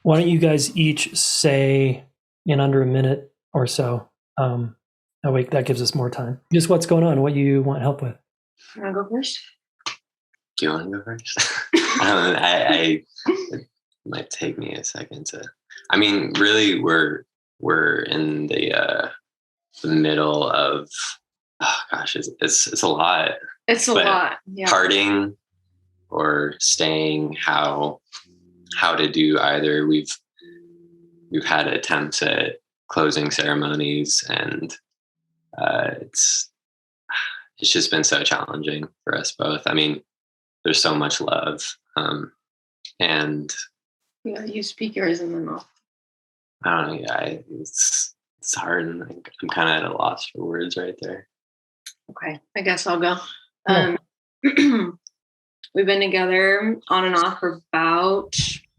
Why don't you guys each say in under a minute or so? That gives us more time. Just what's going on, what you want help with. You want to go first? Do you want to go first? It might take me a second to. I mean, really, we're in the middle of. Oh gosh, it's a lot. It's a lot. Yeah. Parting or staying, how to do either. We've had attempts at closing ceremonies, and it's just been so challenging for us both. I mean, there's so much love, and yeah, you speak yours and then I don't know. Yeah, it's hard, and I'm kind of at a loss for words right there. Okay, I guess I'll go. We've been together on and off for about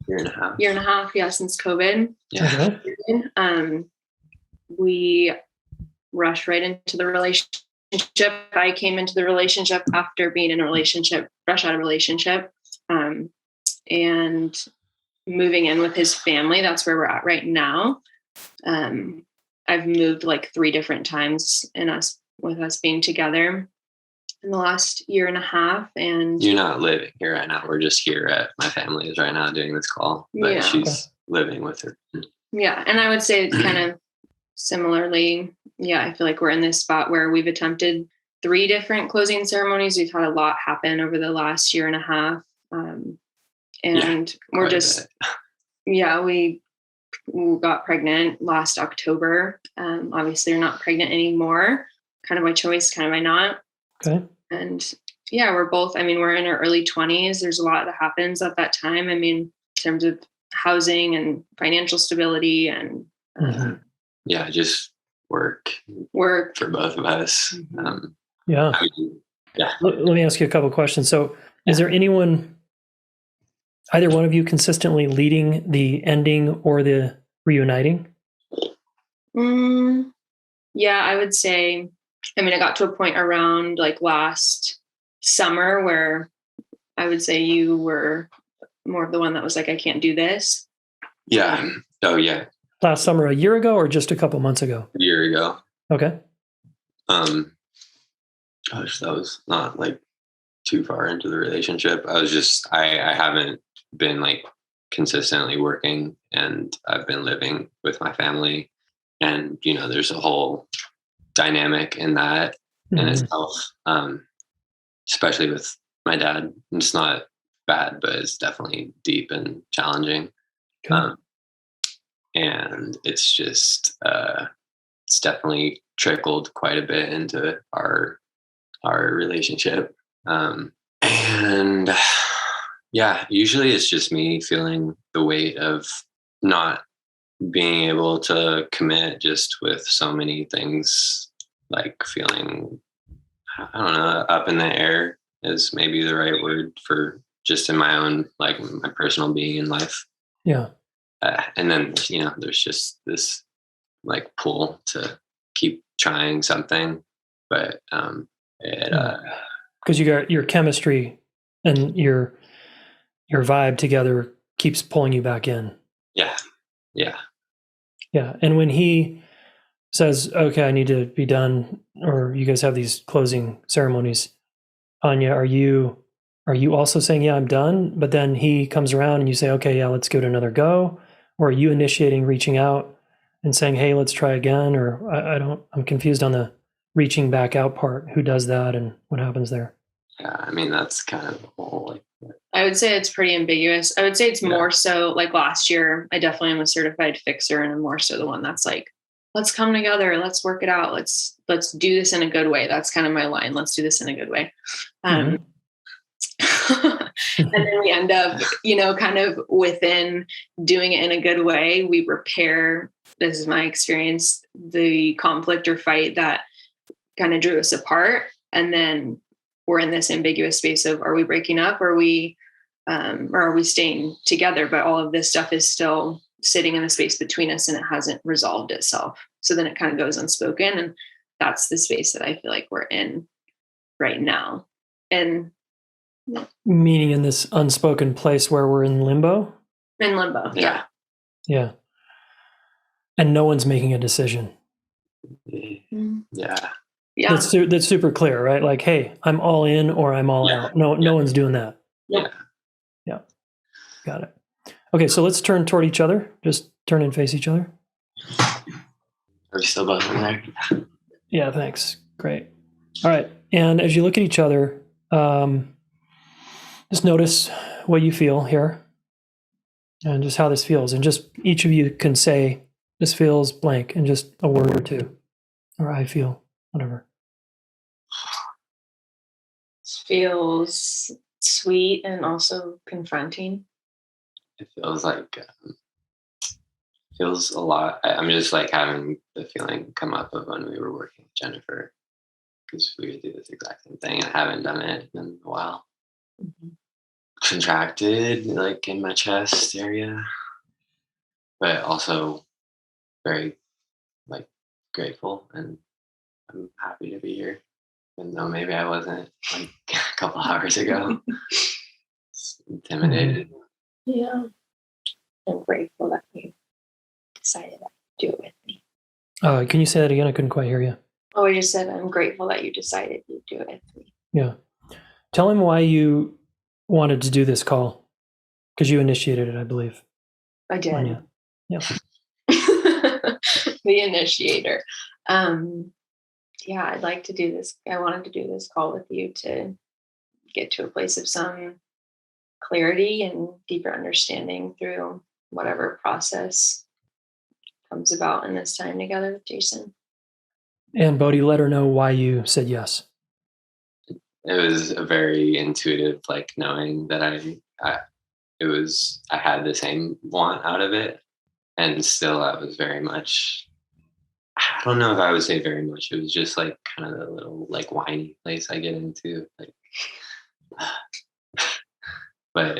year and a half. Yeah, since COVID. Yeah. We rushed right into the relationship. I came into the relationship after being in a relationship, fresh out of a relationship, and moving in with his family. That's where we're at right now. I've moved like 3 different times with us being together in the last year and a half. And you're not living here right now. We're just here at my family's right now doing this call, but she's living with her. Yeah. And I would say kind of similarly, I feel like we're in this spot where we've attempted 3 different closing ceremonies. We've had a lot happen over the last year and a half. And we're just, we got pregnant last October. Obviously we're not pregnant anymore, kind of by choice, kind of by not. Okay. And we're both, we're in our early 20s. There's a lot that happens at that time. In terms of housing and financial stability and just work for both of us. Let me ask you a couple of questions. So is there anyone, either one of you, consistently leading the ending or the reuniting? I would say, I got to a point around like last summer where I would say you were more of the one that was like, I can't do this. Yeah. Oh yeah. Last summer, a year ago, or just a couple months ago? A year ago. Okay. Gosh, that was not like too far into the relationship. I haven't been like consistently working, and I've been living with my family, and there's a whole dynamic in that in itself, especially with my dad. It's not bad, but it's definitely deep and challenging. Okay. And it's just it's definitely trickled quite a bit into our relationship, and usually it's just me feeling the weight of not being able to commit, just with so many things, like feeling, I don't know, up in the air is maybe the right word for just in my own, like my personal being in life. Yeah. And then, there's just this like pull to keep trying something, but because you got your chemistry and your vibe together keeps pulling you back in. Yeah. And when he says, okay, I need to be done, or you guys have these closing ceremonies, Anya, are you also saying, yeah, I'm done, but then he comes around and you say, okay, yeah, let's give it another go? Or are you initiating, reaching out and saying, hey, let's try again? Or I'm confused on the reaching back out part. Who does that and what happens there? Yeah, that's kind of the whole, I would say it's pretty ambiguous. I would say it's more so like last year, I definitely am a certified fixer, and I'm more so the one that's like, let's come together, let's work it out. Let's do this in a good way. That's kind of my line. Let's do this in a good way. And then we end up, kind of within doing it in a good way, we repair, this is my experience, the conflict or fight that kind of drew us apart. And then we're in this ambiguous space of, are we breaking up? Or are we staying together? But all of this stuff is still sitting in the space between us, and it hasn't resolved itself. So then it kind of goes unspoken. And that's the space that I feel like we're in right now. And meaning in this unspoken place where we're in limbo? In limbo. Yeah. Yeah. And no one's making a decision. Yeah. Yeah. That's super clear, right? Like, hey, I'm all in or I'm all out. No one's doing that. Yeah. Yeah. Got it. Okay, so let's turn toward each other. Just turn and face each other. Are we still both in there? Yeah, thanks. Great. All right. And as you look at each other, just notice what you feel here and just how this feels. And just each of you can say, this feels blank, in just a word or two, or I feel, whatever. Feels sweet and also confronting. It feels like feels a lot. I'm just like having the feeling come up of when we were working with Jennifer, because we would do this exact same thing. I haven't done it in a while. Mm-hmm. Contracted, like in my chest area, but also very like grateful, and I'm happy to be here, even though maybe I wasn't like a couple hours ago. Intimidated. Yeah. I'm grateful that you decided to do it with me. Can you say that again? I couldn't quite hear you. Oh, I just said I'm grateful that you decided to do it with me. Yeah. Tell him why you wanted to do this call, because you initiated it, I believe. I did. Anya. Yeah. The initiator. Yeah, I'd like to do this. I wanted to do this call with you to get to a place of some clarity and deeper understanding through whatever process comes about in this time together with Jayson. And Bodhi, let her know why you said yes. It was a very intuitive, like knowing that I had the same want out of it, and still I was very much. I don't know if I would say very much. It was just like kind of the little like whiny place I get into, like. But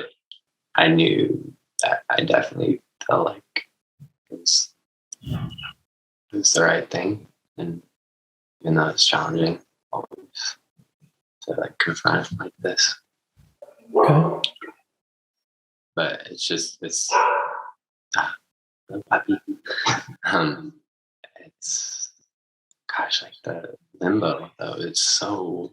I knew that I definitely felt like it was the right thing, and even though it's challenging, always to like confront it like this. Okay. But it's puppy. It's gosh, like the limbo though. It's so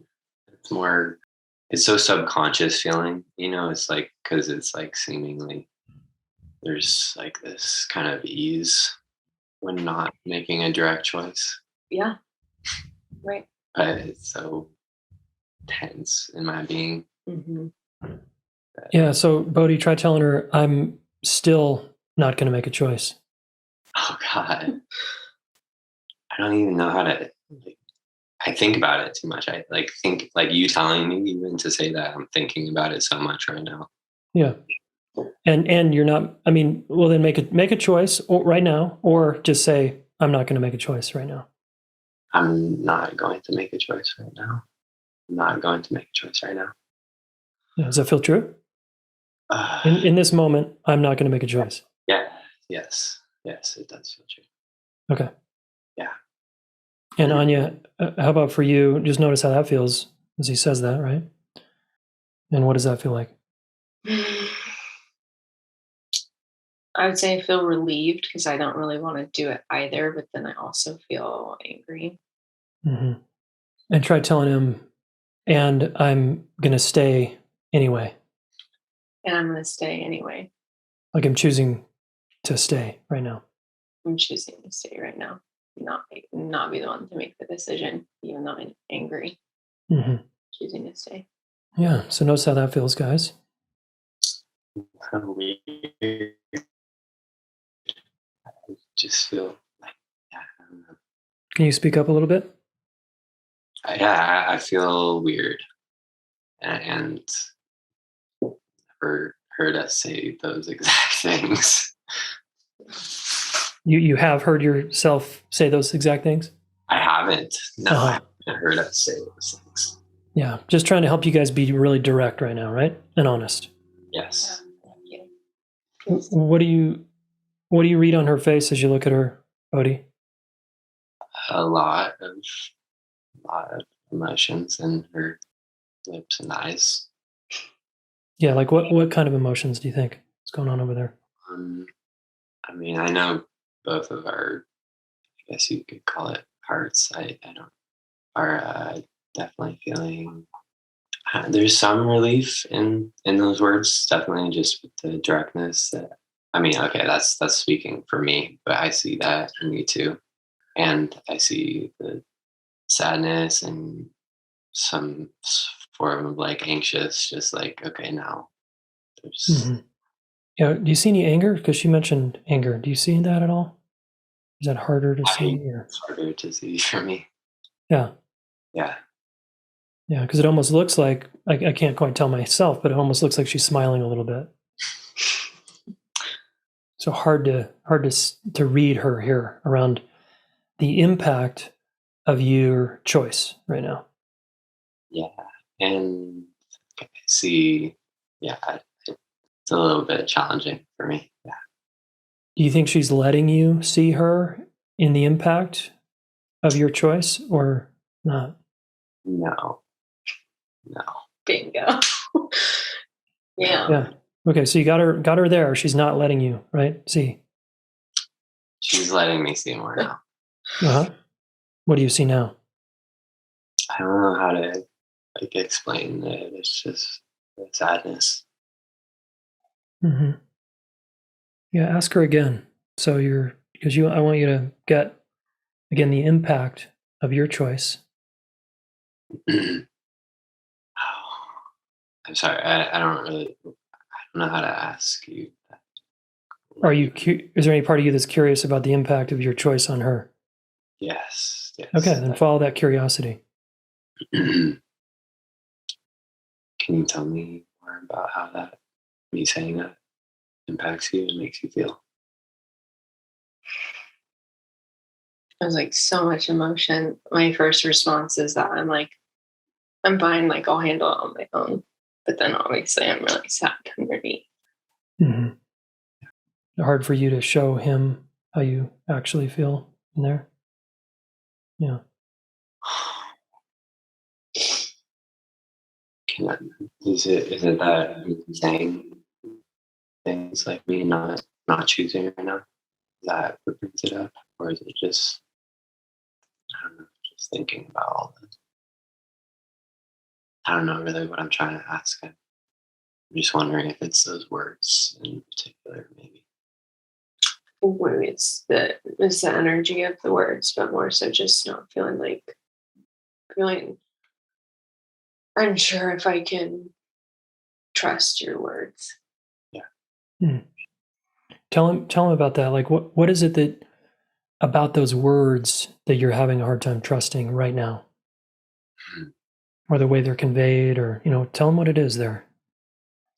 subconscious feeling, it's like, because it's like seemingly there's like this kind of ease when not making a direct choice, Yeah. Right. but it's so tense in my being. Mm-hmm. Yeah. So Bodhi, try telling her I'm still not going to make a choice. Oh God, I don't even know how to. Like, I think about it too much. I like think like you telling me even to say that. I'm thinking about it so much right now. Yeah. And you're not. I mean, well, then make a choice right now, or just say I'm not going to make a choice right now. I'm not going to make a choice right now. I'm not going to make a choice right now. Yeah, does that feel true? In this moment, I'm not going to make a choice. Yeah. Yes, it does feel true. Okay. Yeah. And Anya, how about for you? Just notice how that feels as he says that, right? And what does that feel like? I would say I feel relieved because I don't really want to do it either, but then I also feel angry. Mm-hmm. And try telling him, and I'm going to stay anyway. And I'm going to stay anyway. Like I'm choosing to stay right now. I'm choosing to stay right now. Not be the one to make the decision, even though I'm angry. Mm-hmm. Choosing to stay. Yeah. So notice how that feels, guys. Weird. I just feel like, yeah, I don't know. Can you speak up a little bit? I feel weird, and never heard us say those exact things. You have heard yourself say those exact things? I haven't. No, I haven't heard us say those things. Yeah. Just trying to help you guys be really direct right now, right? And honest. Yes. Thank you. What do you read on her face as you look at her, Bodhi? A lot of emotions in her lips and eyes. Yeah, like what kind of emotions do you think is going on over there? I mean, I know both of our, I guess you could call it hearts. I don't, are definitely feeling, there's some relief in those words, definitely just with the directness that, I mean, okay, that's speaking for me, but I see that in you too. And I see the sadness and some form of like anxious, just like, okay, now there's, Mhm. Yeah. Do you see any anger? Because she mentioned anger. Do you see that at all? Is that harder to see? Or it's harder to see for me. yeah, Yeah. yeah. Because it almost looks like I can't quite tell myself, but it almost looks like she's smiling a little bit. So to read her here around the impact of your choice right now. Yeah. And I see, yeah, it's a little bit challenging for me. Yeah. Do you think she's letting you see her in the impact of your choice or not? No, no. Bingo. Yeah. Yeah. Okay, so you got her there. She's not letting you, right? See. She's letting me see more now. Uh-huh. What do you see now? I don't know how to like explain it. It's just the sadness. Hmm. Yeah, ask her again. So I want you to get again the impact of your choice. Oh, I'm sorry. I don't really. I don't know how to ask you that. Is there any part of you that's curious about the impact of your choice on her? Yes. Yes. Okay, then follow that curiosity. Can you tell me more about how that me saying that impacts you and makes you feel? There's like so much emotion. My first response is that I'm fine, like I'll handle it on my own. But then obviously I'm really sad underneath. Hmm. Hard for you to show him how you actually feel in there. Yeah. Is it that you're saying things like me not choosing right now? Is that what brings it up? Or is it just, I don't know, just thinking about all this? I don't know really what I'm trying to ask. I'm just wondering if it's those words in particular, maybe. Maybe it's the energy of the words, but more so just not feeling unsure if I can trust your words. Yeah. Hmm. Tell him about that. Like what is it that about those words that you're having a hard time trusting right now? Mhm. Or the way they're conveyed, or tell him what it is there.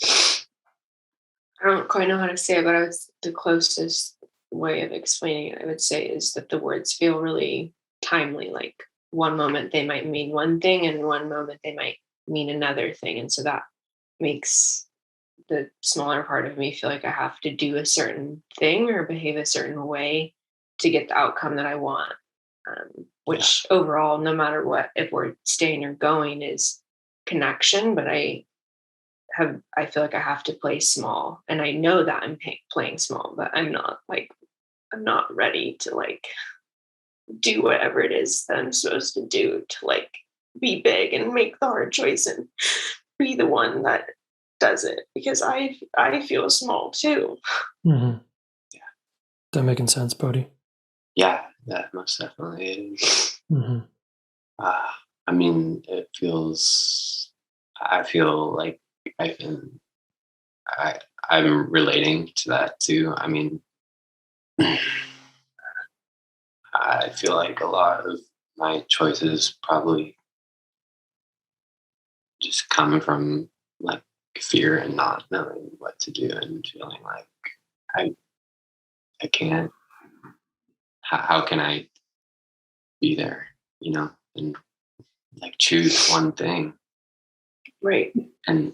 I don't quite know how to say it, but the closest way of explaining it, I would say, is that the words feel really timely. Like one moment they might mean one thing, and one moment they might mean another thing. And so that makes the smaller part of me feel like I have to do a certain thing or behave a certain way to get the outcome that I want. Which overall, no matter what, if we're staying or going, is connection. But I feel like I have to play small, and I know that I'm playing small, but I'm not ready to do whatever it is that I'm supposed to do to be big and make the hard choice and be the one that does it, because I feel small too. Mm-hmm. Yeah. Is that making sense, Bodhi? Yeah, that most definitely is. Mm-hmm. I mean, I feel like I'm relating to that too. I mean, I feel like a lot of my choices probably just come from like fear and not knowing what to do and feeling like I I can't. How can I be there? And like choose one thing. Right. And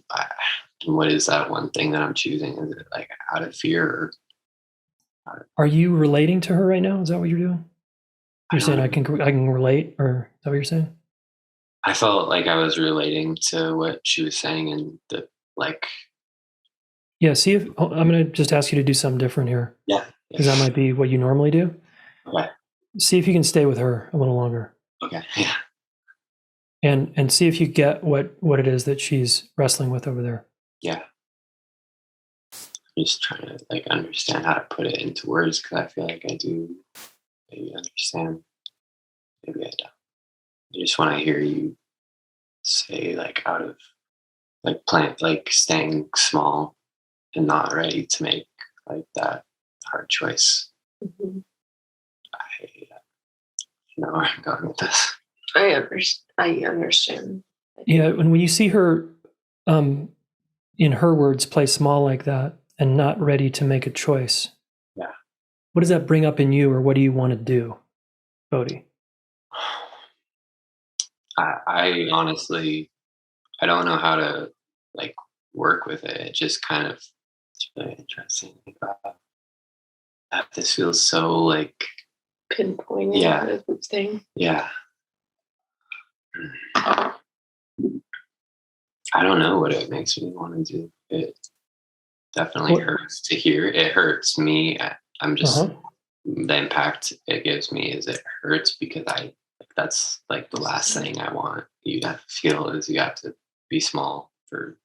what is that one thing that I'm choosing? Is it like out of fear? Are you relating to her right now? Is that what you're doing? You're saying I can relate, or is that what you're saying? I felt like I was relating to what she was saying, and the like. Yeah. See if I'm going to just ask you to do something different here. Yeah. because that might be what you normally do. Okay. See if you can stay with her a little longer. Okay. Yeah. And see if you get what it is that she's wrestling with over there. Yeah. I'm just trying to like understand how to put it into words because I feel like I do maybe understand. Maybe I don't. I just want to hear you say like out of like plant like staying small and not ready to make like that hard choice. Mm-hmm. I know where I'm going with this. I understand. Yeah, and when you see her, in her words, play small like that and not ready to make a choice, Yeah. what does that bring up in you, or what do you want to do, Bodhi? I honestly, I don't know how to like work with it. It just kind of, it's really interesting. This feels so like, Pinpointing yeah, the thing. yeah. I don't know what it makes me want to do. It definitely hurts to hear. It hurts me. I'm just the impact it gives me is it hurts because that's like the last thing I want you to feel is you have to be small for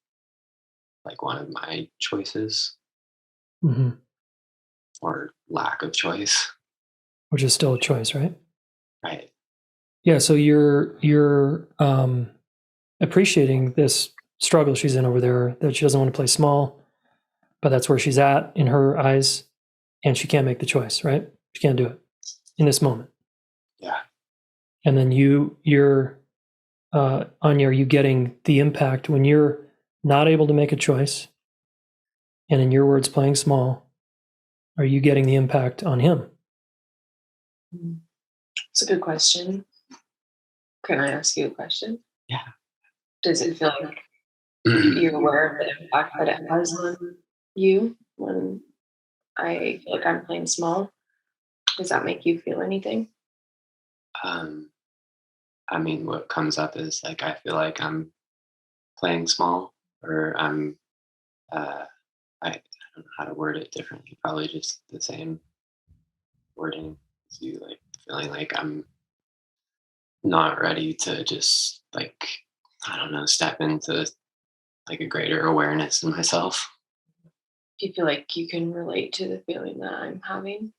like one of my choices or lack of choice. Which is still a choice, right? Right. Yeah. So you're appreciating this struggle she's in over there, that she doesn't want to play small, but that's where she's at in her eyes, and she can't make the choice, right? She can't do it in this moment. Yeah. And then you're Anya, are you getting the impact when you're not able to make a choice, and in your words, playing small? Are you getting the impact on him? It's a good question. Can I ask you a question? Yeah. Does it feel like you're aware of the impact that it has on you when I feel like I'm playing small? Does that make you feel anything? I mean, what comes up is like I feel like I'm playing small, or I don't know how to word it differently. Probably just the same wording as you, like feeling like I'm not ready to just like I don't know step into like a greater awareness in myself. Do you feel like you can relate to the feeling that I'm having?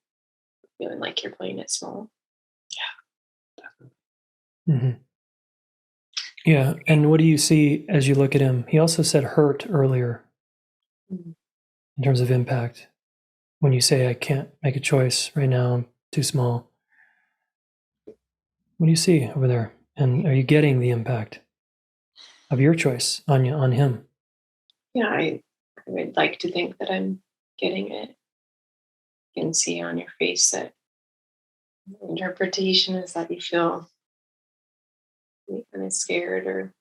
Feeling like you're playing it small? Yeah, definitely. Mm-hmm. Yeah. And what do you see as you look at him? He also said hurt earlier in terms of impact. When you say, I can't make a choice right now, I'm too small. What do you see over there? And are you getting the impact of your choice on him? Yeah, I would like to think that I'm getting it. You can see on your face that the interpretation is that you feel kind of scared or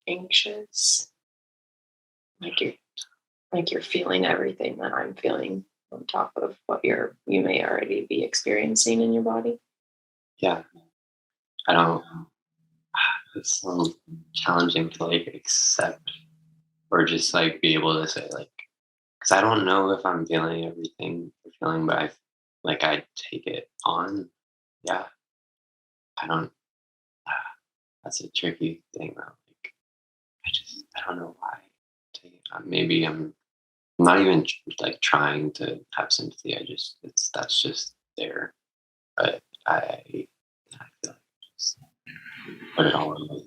anxious, like you're feeling everything that I'm feeling on top of what you may already be experiencing in your body. Yeah, I don't. It's so challenging to like accept or just like be able to say like because I don't know if I'm feeling everything you're feeling, but I take it on. Yeah, I don't. That's a tricky thing though. Like I don't know why. Maybe I'm not even like trying to have sympathy. That's just there. But I feel like just put it all on me.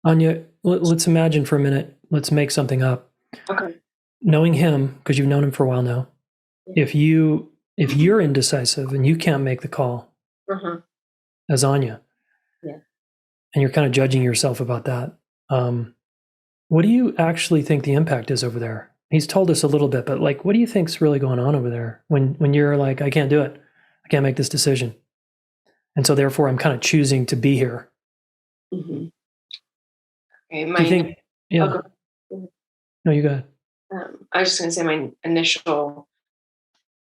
Anya, let's imagine for a minute. Let's make something up. Okay. Knowing him, because you've known him for a while now, if you're indecisive and you can't make the call as Anya, Yeah. and you're kind of judging yourself about that, what do you actually think the impact is over there? He's told us a little bit, but like, what do you think's really going on over there when you're like, I can't do it, I can't make this decision, and so therefore I'm kind of choosing to be here. Okay. Do you think? Yeah. No, you go ahead. I was just going to say my initial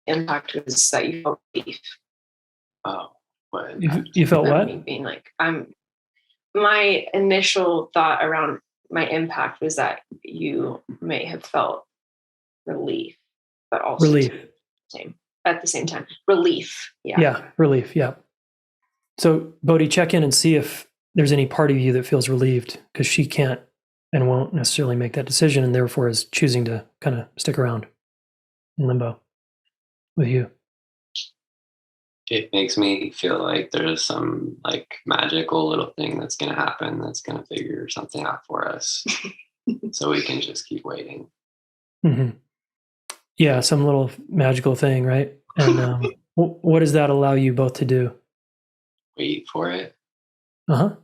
impact was that you felt relief. Oh, what? You felt what? Me being like, my initial thought around my impact was that you may have felt relief but also relief. At the same time. Relief. Yeah. Yeah, relief. Yeah. So, Bodhi, check in and see if there's any part of you that feels relieved, because she can't and won't necessarily make that decision, and therefore is choosing to kind of stick around in limbo with you. It makes me feel like there's some like magical little thing that's going to happen that's going to figure something out for us. So we can just keep waiting. Mm-hmm. Yeah, some little magical thing, right? And what does that allow you both to do? Wait for it. Uh-huh.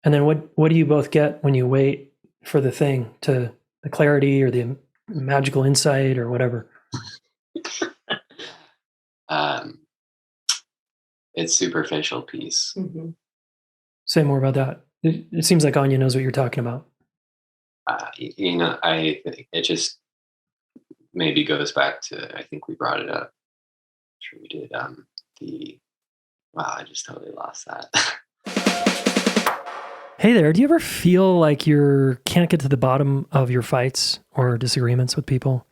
And then what do you both get when you wait for the thing, to the clarity or the magical insight or whatever? It's superficial peace. Mm-hmm. Say more about that. It seems like Anya knows what you're talking about. I think it just maybe goes back to, I think we brought it up. I'm sure we did. Wow, I just totally lost that. Hey there, do you ever feel like you can't get to the bottom of your fights or disagreements with people?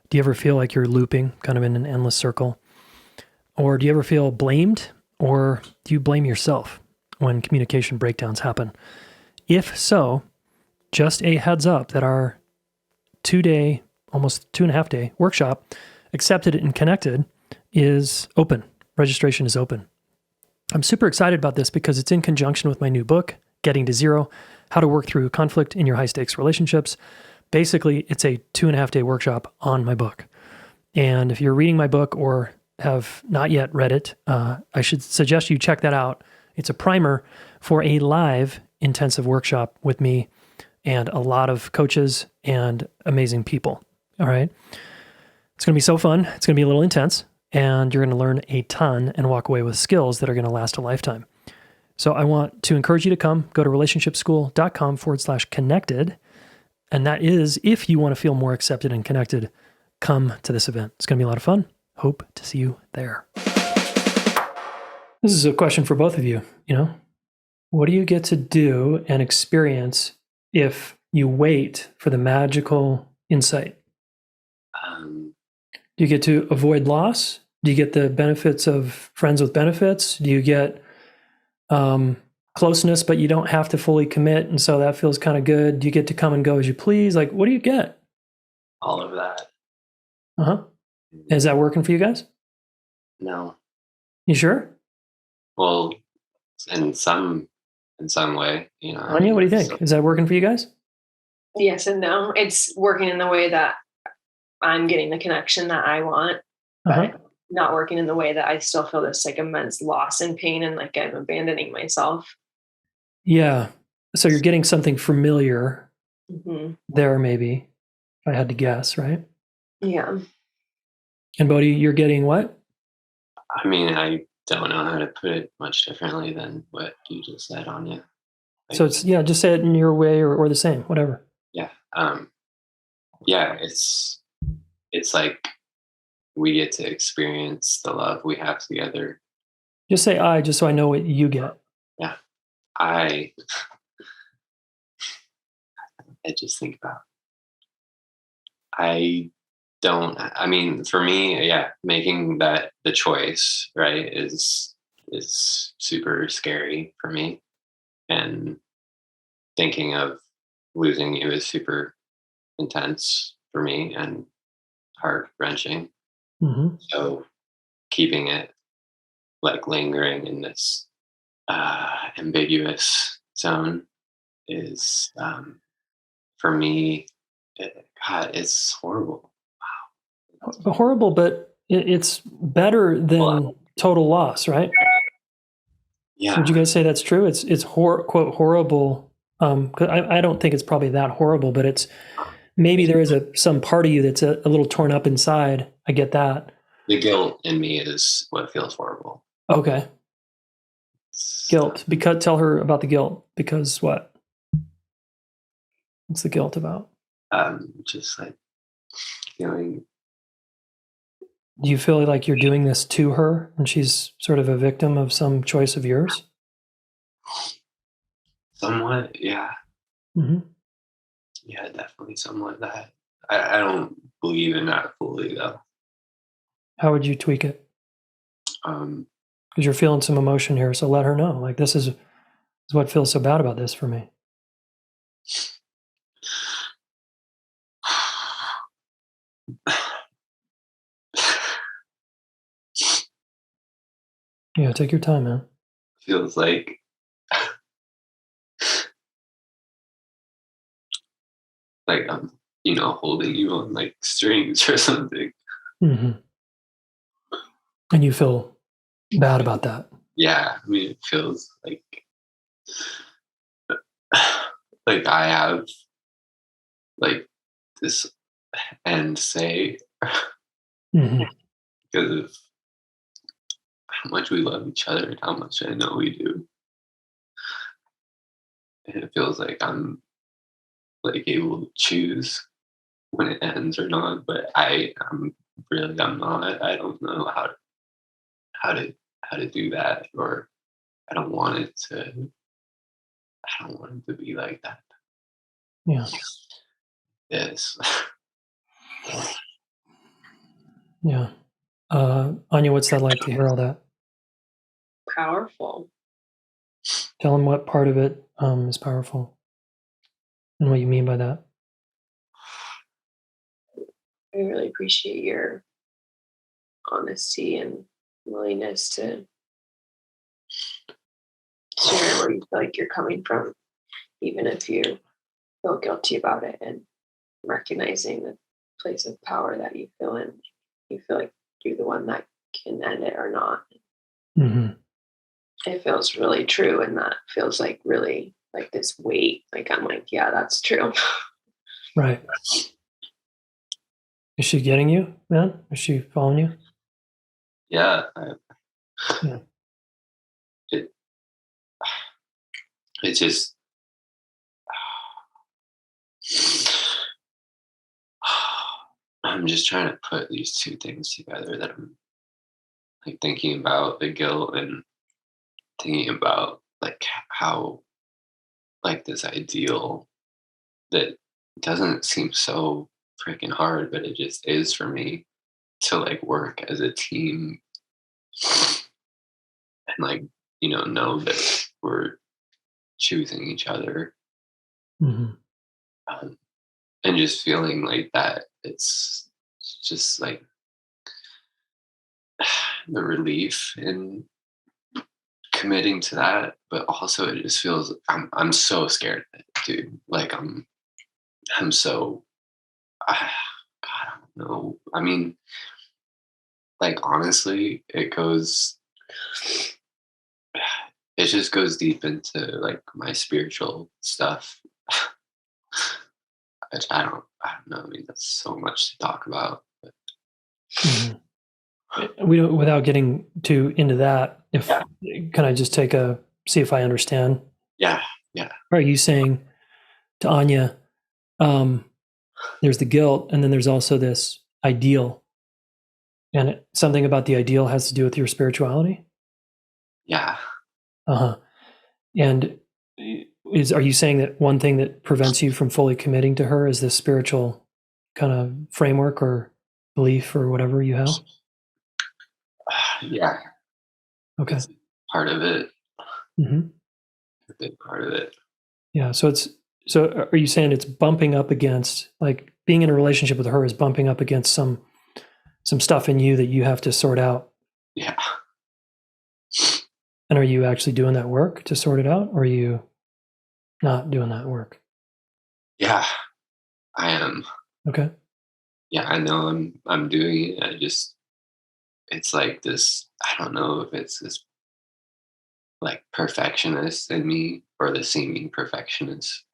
Do you ever feel like you're looping kind of in an endless circle? Or do you ever feel blamed, or do you blame yourself when communication breakdowns happen? If so, just a heads up that our 2-day, almost 2.5-day workshop, Accepted and Connected, is open. Registration is open. I'm super excited about this because it's in conjunction with my new book, Getting to Zero, How to Work Through Conflict in Your High-Stakes Relationships. Basically, it's a 2.5-day workshop on my book. And if you're reading my book or have not yet read it, I should suggest you check that out. It's a primer for a live intensive workshop with me and a lot of coaches and amazing people. All right. It's going to be so fun. It's going to be a little intense, and you're going to learn a ton and walk away with skills that are going to last a lifetime. So I want to encourage you to come. Go to relationshipschool.com/connected. And that is, if you want to feel more accepted and connected, come to this event. It's going to be a lot of fun. Hope to see you there. This is a question for both of you. What do you get to do and experience if you wait for the magical insight? Do you get to avoid loss? Do you get the benefits of friends with benefits? Do you get closeness, but you don't have to fully commit, and so that feels kind of good? Do you get to come and go as you please? Like, what do you get? All of that. Uh-huh. Is that working for you guys? No. You sure? Well, in some way, Anya, what do you think? So, is that working for you guys? Yes and no. It's working in the way that I'm getting the connection that I want, but not working in the way that I still feel this like immense loss and pain and like I'm abandoning myself. Yeah. So you're getting something familiar there, maybe, if I had to guess, right? Yeah. And Bodhi, you're getting what? I mean, I don't know how to put it much differently than what you just said, Anya. So it's, just say it in your way or the same, whatever. Yeah. Yeah, it's like we get to experience the love we have together. Just say I, just so I know what you get. Yeah. I just think about, for me, making that the choice, right, is super scary for me. And thinking of losing you is super intense for me and heart-wrenching. Mm-hmm. So keeping it like lingering in this ambiguous zone is, for me, it's horrible. Wow. Horrible, but it's better than total loss, right? Yeah. Would you guys say that's true? It's quote horrible. 'Cause I don't think it's probably that horrible, but it's maybe there is some part of you that's a little torn up inside. I get that. The guilt in me is what feels horrible. Okay. Guilt. Because tell her about the guilt. Because what? What's the guilt about? Just like feeling. Do you feel like you're doing this to her and she's sort of a victim of some choice of yours? Somewhat, yeah. Mm-hmm. Yeah, definitely somewhat that. I don't believe in that fully though. How would you tweak it? Um, Because you're feeling some emotion here, so let her know. Like, this is what feels so bad about this for me. Yeah, take your time, man. Feels like I'm, holding you on like strings or something. Mm-hmm. And you feel bad about that. Yeah, I mean, it feels like I have like this end say Mm-hmm. because of how much we love each other and how much I know we do. And it feels like I'm like able to choose when it ends or not, but I'm not. I don't know how to how to do that, or I don't want it to. I don't want it to be like that. Yeah. Yes. Yeah. Anya, what's that like to hear all that? Powerful. Tell him what part of it is powerful and what you mean by that. I really appreciate your honesty and willingness to share where you feel like you're coming from, even if you feel guilty about it, and recognizing the place of power that you feel in. You feel like you're the one that can end it or not. Mm-hmm. It feels really true, and that feels like really like this weight. Like I'm like, yeah, that's true. Right. Is she getting you, man? Is she following you? Yeah. Yeah. It just. I'm just trying to put these two things together that I'm like thinking about the guilt and thinking about like how like this ideal that doesn't seem so freaking hard, but it just is for me to like work as a team and like, know that we're choosing each other. Mm-hmm. And just feeling like that. It's just like the relief in committing to that, but also it just feels I'm so scared of it, dude. Like I'm so God, I don't know. I mean, like honestly, it just goes deep into like my spiritual stuff. Which I don't know. I mean, that's so much to talk about. But. Mm-hmm. We don't, without getting too into that, Yeah. Can I just see if I understand? Yeah. Yeah. Are you saying to Anya, there's the guilt, and then there's also this ideal, and something about the ideal has to do with your spirituality? Yeah. Uh-huh. And are you saying that one thing that prevents you from fully committing to her is this spiritual kind of framework or belief or whatever you have? Yeah. Okay. It's part of it. Mm-hmm. A big part of it. Yeah. So are you saying it's bumping up against, like, being in a relationship with her is bumping up against some stuff in you that you have to sort out? Yeah. And are you actually doing that work to sort it out, or are you not doing that work? Yeah. I am. Okay. Yeah, I know I'm doing it. It's like this, I don't know if it's this like perfectionist in me or the seeming perfectionist.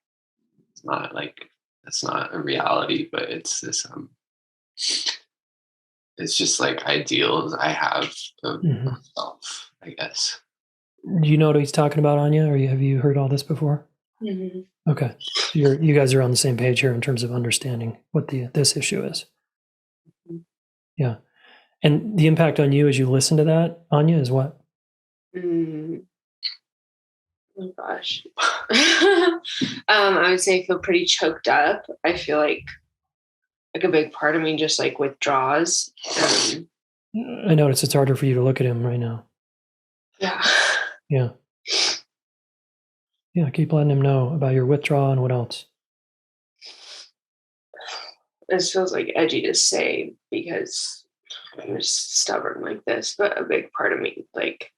It's not like that's not a reality, but it's this it's just like ideals I have of Mm-hmm. myself, I guess. Do you know what he's talking about, Anya? Or have you heard all this before? Mm-hmm. Okay. So you guys are on the same page here in terms of understanding what this issue is. Yeah. And the impact on you as you listen to that, Anya, is what? Oh gosh. I would say I feel pretty choked up. I feel like like a big part of me just like withdraws. I notice it's harder for you to look at him right now. Yeah. Yeah. Yeah, keep letting him know about your withdrawal and what else. This feels like edgy to say because I'm just stubborn like this, but a big part of me like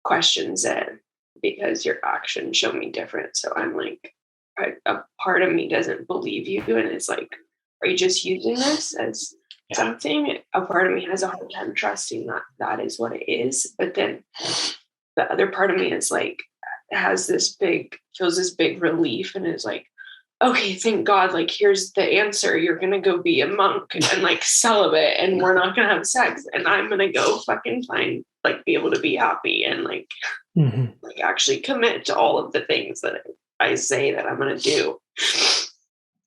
questions it because your actions show me different. So I'm like, a part of me doesn't believe you, and it's like, are you just using this as something? A part of me has a hard time trusting that that is what it is, but then the other part of me is like, feels this big relief and is like, okay, thank God, like here's the answer. You're gonna go be a monk and like celibate, and we're not gonna have sex, and I'm gonna go fucking find like be able to be happy and like like actually commit to all of the things that I say that I'm gonna do.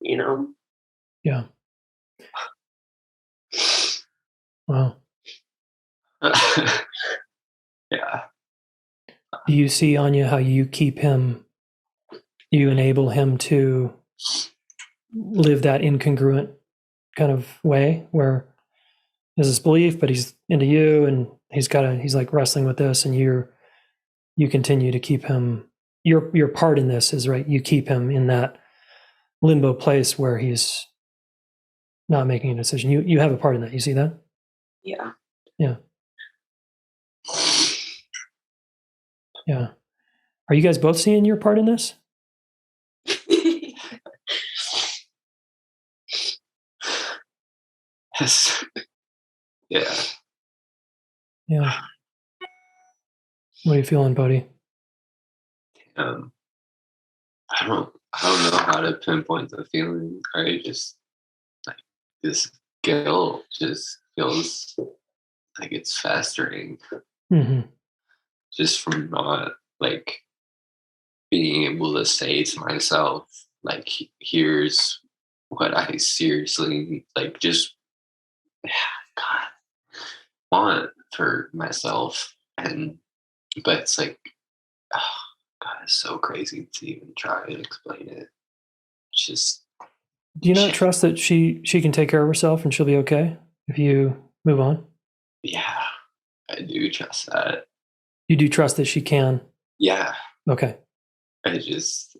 You know? Yeah. Wow. Yeah. Do you see, Anya, how you enable him to live that incongruent kind of way where there's this belief, but he's into you and he's like wrestling with this, and you continue to keep him, your part in this is, right, you keep him in that limbo place where he's not making a decision. You have a part in that. You see that? Yeah. Yeah. Yeah. Are you guys both seeing your part in this? Yes. Yeah. Yeah. What are you feeling, Bodhi? I don't know how to pinpoint the feeling. I just like this guilt just feels like it's festering. Just from not like being able to say to myself, like, here's what I seriously like just God want for myself. And but it's like, oh God, it's so crazy to even try and explain it. It's just, Do you not trust that she can take care of herself and she'll be okay if you move on? yeah, I do trust that. You do trust that she can? Yeah. Okay. I just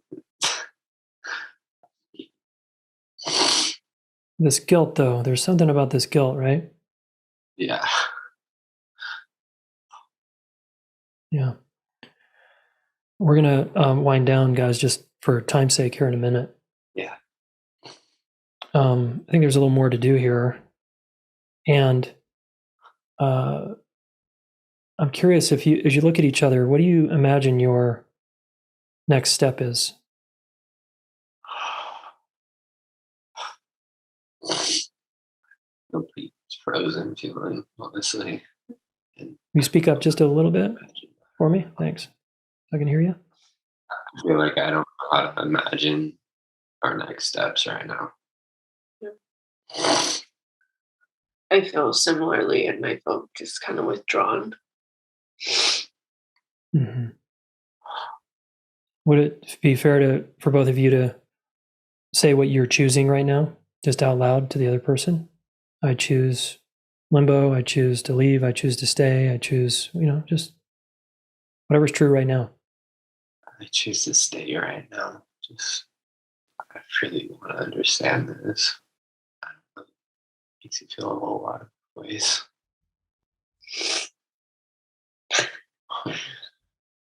This guilt, though, there's something about this guilt, right? yeah. Yeah. We're going to wind down, guys, just for time's sake here in a minute. Yeah. I think there's a little more to do here. And I'm curious, as you look at each other, what do you imagine your next step is? Complete frozen feeling, honestly. And You speak up just a little bit for me? Thanks. I can hear you. I feel like I don't know how to imagine our next steps right now. I feel similarly, and I feel just kind of withdrawn. Would it be fair for both of you to say what you're choosing right now, just out loud to the other person? I choose limbo. I choose to leave. I choose to stay. I choose, just whatever's true right now. I choose to stay right now. Just, I really want to understand this. I don't know. It makes you feel a whole lot of ways.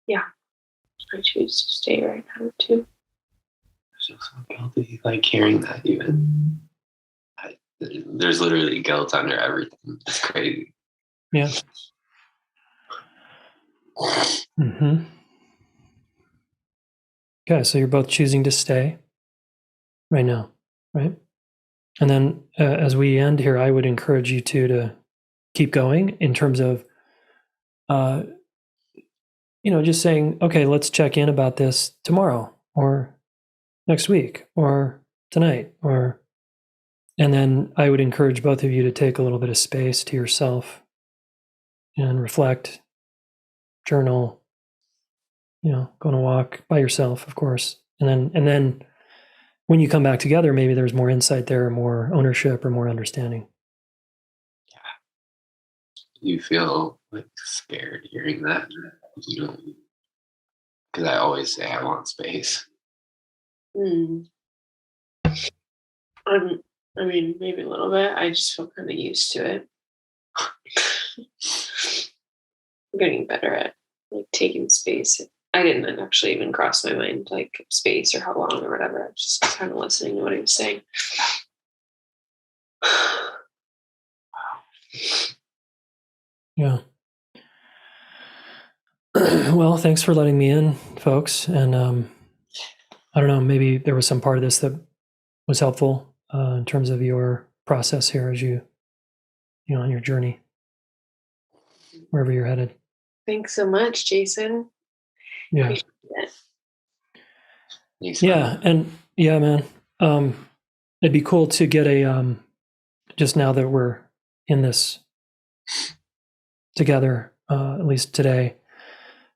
Yeah. I choose to stay right now too. I feel so guilty, like hearing that even. There's literally guilt under everything. It's crazy. Yeah. Okay, so you're both choosing to stay right now, right? And then as we end here, I would encourage you to keep going in terms of, just saying, okay, let's check in about this tomorrow or next week or tonight, and then I would encourage both of you to take a little bit of space to yourself and reflect, journal, go on a walk by yourself, of course. And then when you come back together, maybe there's more insight there, more ownership, or more understanding. You feel like scared hearing that, you know, because I always say I want space. I mean, maybe a little bit. I just feel kind of used to it. I'm getting better at like taking space. I didn't actually even cross my mind like space or how long or whatever. I was just kind of listening to what he was saying. Yeah. Well, thanks for letting me in, folks. And I don't know, maybe there was some part of this that was helpful in terms of your process here as you on your journey, wherever you're headed. Thanks so much, Jayson. Yeah. Appreciate it. Thanks, Yeah. And yeah, man, it'd be cool to get a, just now that we're in this together, at least today,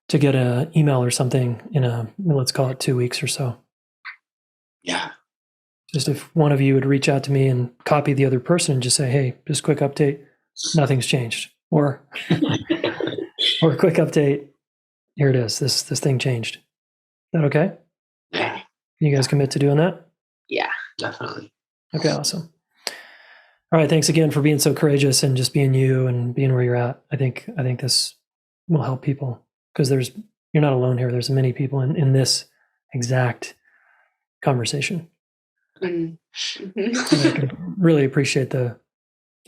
to get an email or something in let's call it 2 weeks or so. Yeah. Just if one of you would reach out to me and copy the other person and just say, hey, just quick update, nothing's changed. Or a quick update, here it is, this thing changed. Is that okay? Yeah. You guys commit to doing that? Yeah. Definitely. Okay, awesome. All right, thanks again for being so courageous and just being you and being where you're at. I think this will help people because you're not alone here. There's many people in this exact conversation. And I can really appreciate the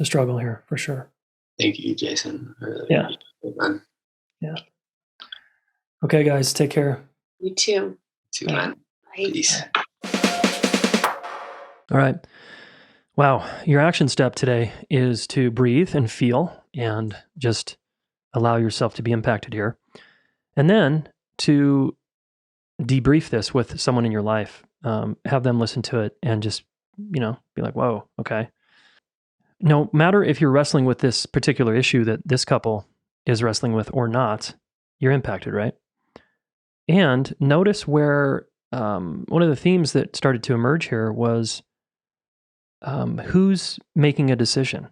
struggle here for sure. Thank you, Jayson. I really Yeah. appreciate it, man. Yeah. Okay, guys, take care. You too. Too, man. Bye. Peace. All right. Wow. Your action step today is to breathe and feel and just allow yourself to be impacted here. And then to debrief this with someone in your life, have them listen to it and just, be like, whoa, okay. No matter if you're wrestling with this particular issue that this couple is wrestling with or not, you're impacted, right? And notice where one of the themes that started to emerge here was who's making a decision,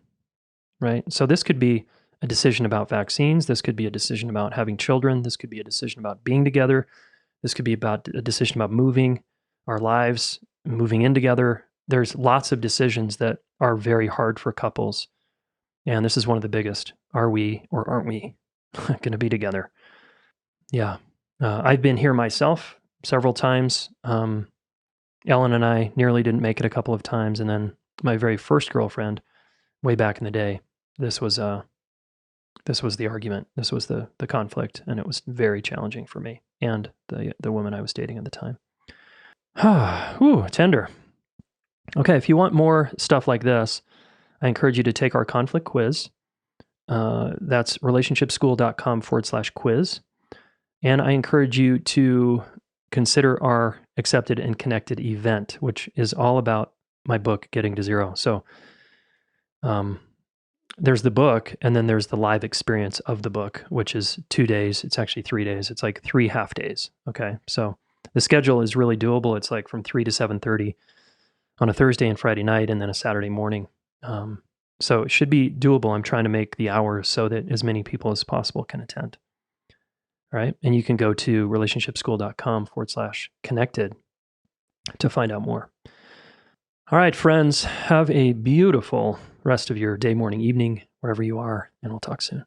right? So this could be a decision about vaccines. This could be a decision about having children. This could be a decision about being together. This could be about a decision about moving our lives, moving in together. There's lots of decisions that are very hard for couples. And this is one of the biggest. Are we or aren't we going to be together? Yeah. I've been here myself several times. Ellen and I nearly didn't make it a couple of times. And then my very first girlfriend, way back in the day, this was the argument. This was the conflict. And it was very challenging for me and the woman I was dating at the time. Ooh, tender. Okay, if you want more stuff like this, I encourage you to take our conflict quiz. That's relationshipschool.com/quiz. And I encourage you to consider our Accepted and Connected event, which is all about my book, Getting to Zero. So there's the book, and then there's the live experience of the book, which is 2 days. It's actually 3 days. It's like 3 half days. Okay, so the schedule is really doable. It's like from 3 to 7:30 on a Thursday and Friday night, and then a Saturday morning. So it should be doable. I'm trying to make the hours so that as many people as possible can attend. All right. And you can go to relationshipschool.com/connected to find out more. All right, friends, have a beautiful rest of your day, morning, evening, wherever you are, and we'll talk soon.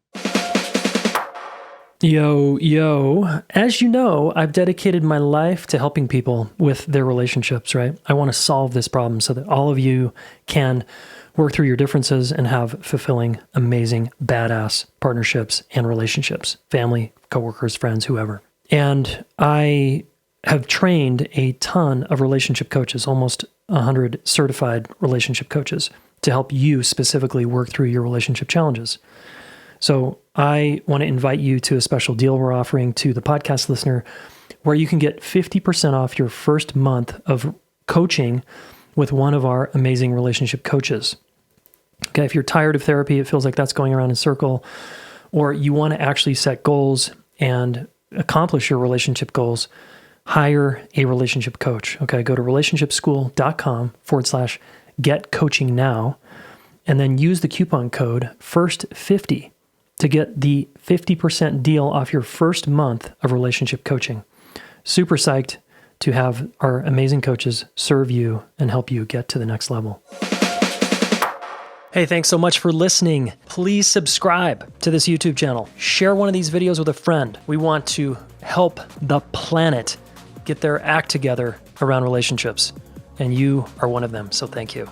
Yo. As you know, I've dedicated my life to helping people with their relationships, right? I want to solve this problem so that all of you can work through your differences and have fulfilling, amazing, badass partnerships and relationships, family, coworkers, friends, whoever. And I have trained a ton of relationship coaches, almost 100 certified relationship coaches, to help you specifically work through your relationship challenges. So I want to invite you to a special deal we're offering to the podcast listener where you can get 50% off your first month of coaching with one of our amazing relationship coaches. Okay, if you're tired of therapy, it feels like that's going around in a circle, or you want to actually set goals and accomplish your relationship goals, hire a relationship coach. Okay, go to relationshipschool.com/get coaching now, and then use the coupon code FIRST50 to get the 50% deal off your first month of relationship coaching. Super psyched to have our amazing coaches serve you and help you get to the next level. Hey, thanks so much for listening. Please subscribe to this YouTube channel. Share one of these videos with a friend. We want to help the planet get their act together around relationships, and you are one of them, so thank you.